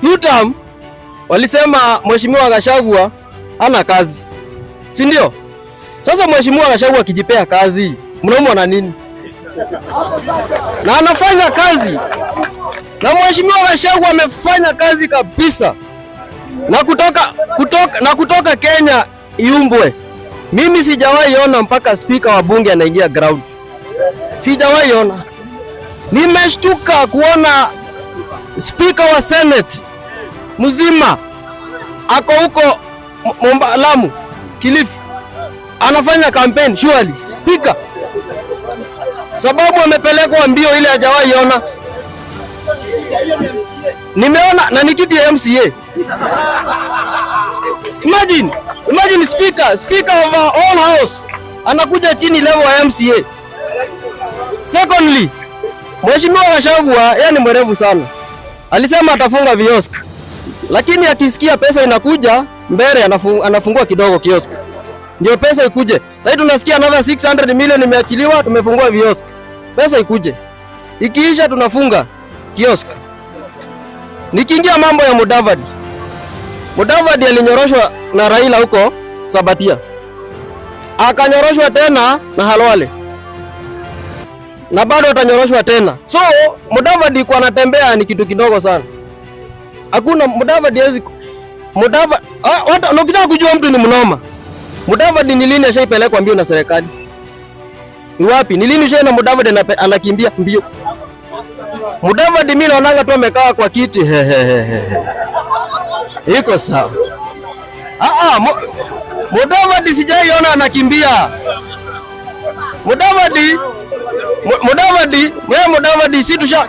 2 term walisema Mheshimiwa Gachagua hana kazi, si ndio? Sasa Mheshimiwa Gachagua akijipea kazi, mnaumwa na nini? Na anafanya kazi, na Mheshimiwa Gachagua amefanya kazi kabisa, na kutoka Kenya iumbwe. Mimi sijawahi ona mpaka spika wa bunge anaingia ground, sijawahi ona. Nimeshtuka kuona spika wa Senate mzima ako huko Lamu, Kilifi, anafanya campaign. Surely spika, sababu amepelekwa mbio ile hajawahi ona. Nimeona na nikiti ya MCA. Imagine speaker of our own house anakuja chini level ya MCA. Secondly, Mheshimiwa Gachagua yeye ni mwerevu sana. Alisema atafunga kiosk, lakini akisikia pesa inakuja mbele anafungua kidogo kiosk, ndio pesa ikuje. Sasa tunasikia another 600 million imeachiliwa, tumefungua kiosk, pesa ikuje, ikiisha tunafunga kiosk. Nikiingia mambo ya Mudavadi alinyoroshwa na Raila huko Sabatia, akanyoroshwa tena na Halwale, na bado atanyoroshwa tena. So Mudavadi kwa anatembea ni kitu kidogo sana. Hakuna Mudavadi watu unataka kujua mtu ni mnoma. Mudavadi ni lini ashaipelekwa mbio na serikali? Ni wapi? Ni lini shena Mudavadi anakimbia mbio? Mudavadi mimi naonanga tu amekaa kwa kiti. Iko sawa. Mudavadi sijaiona anakimbia. Mudavadi si tusha.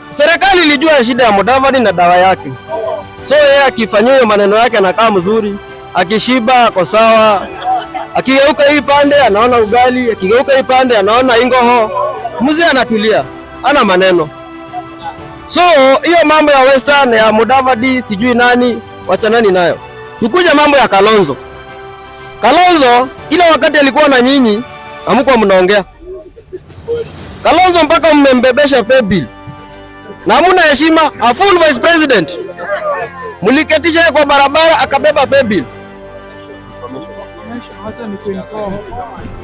Serikali ilijua shida ya Mudavadi na dawa yake. So yeye akifanyia maneno yake anakaa mzuri, akishiba ako sawa. Akigeuka hii pande anaona ugali, akigeuka hii pande anaona ingoho. Mzee anatulia, ana maneno. So hiyo mambo ya Western ya Mudavadi sijui nani, wacha nani nayo. Tukuja mambo ya Kalonzo. Ile wakati alikuwa na nyinyi hamkuwa mnaongea. Kalonzo mpaka mmembebesha pay bill. Na hamna heshima, a full vice president. Mliketisha kwa barabara akabeba pay bill.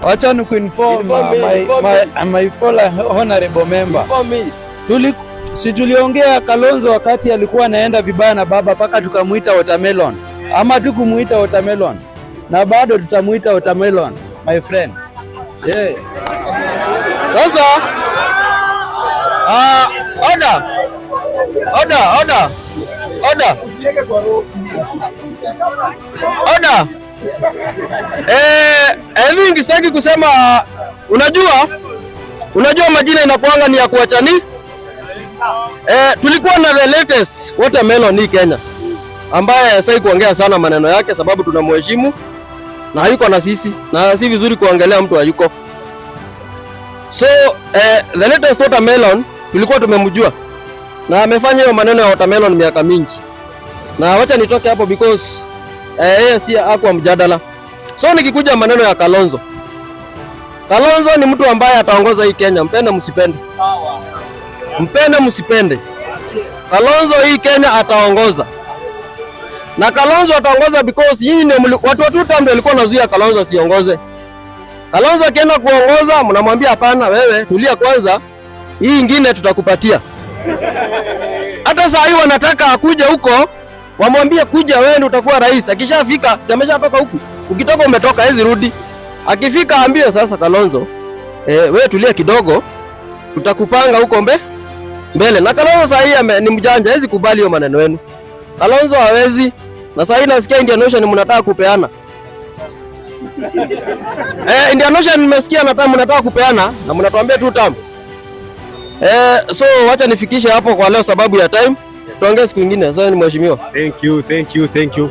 Wacha ni kuinform my fellow honorable member. Si tuliongea Kalonzo wakati alikuwa anaenda vibaya na baba paka tukamuita watermelon. Ama tukumuita watermelon. Na bado tutamuita watermelon, my friend. Yeah. Sasa Oda. Hivi sitaki kusema, unajua majina inakuanga ni ya kuachani. Tulikuwa na the latest watermelon hii Kenya, ambaye sasa kuongea sana maneno yake sababu tunamheshimu na hayuko na sisi, na si vizuri kuongelea mtu hayuko. So the latest watermelon tulikuwa tumemjua na amefanya hiyo maneno ya watermelon miaka mingi, na wacha nitoke hapo because yeye si hakuwa mjadala. So nikikuja maneno ya Kalonzo ni mtu ambaye ataongoza hii Kenya, mpende msipende. Mpende msipende, Kalonzo hii Kenya ataongoza. Na Kalonzo ataongoza because yini watu watuta ndio walikuwa nazuia Kalonzo asiongoze. Kalonzo akienda kuongoza mnamwambia hapana, wewe tulia kwanza, hii nyingine tutakupatia. Hata saa hii wanataka akuje huko, wamwambie kuja wewe ndio utakuwa rais. Akishafika ameshatoka huku, ukitoka umetoka, hizi rudi. Akifika ambie sasa Kalonzo, wewe tulia kidogo, tutakupanga huko mbele. Na Kalonzo saa hii ni mjanja, hawezi kubali hiyo maneno yenu. Kalonzo hawezi. Na saa hii nasikia Indian Ocean mnataka kupeana. Indian Ocean nimesikia mnataka kupeana na mnatuambia 2 term. So wacha nifikishe hapo kwa leo sababu ya time. Tuongee siku nyingine. Sasa ni mheshimiwa. Thank you.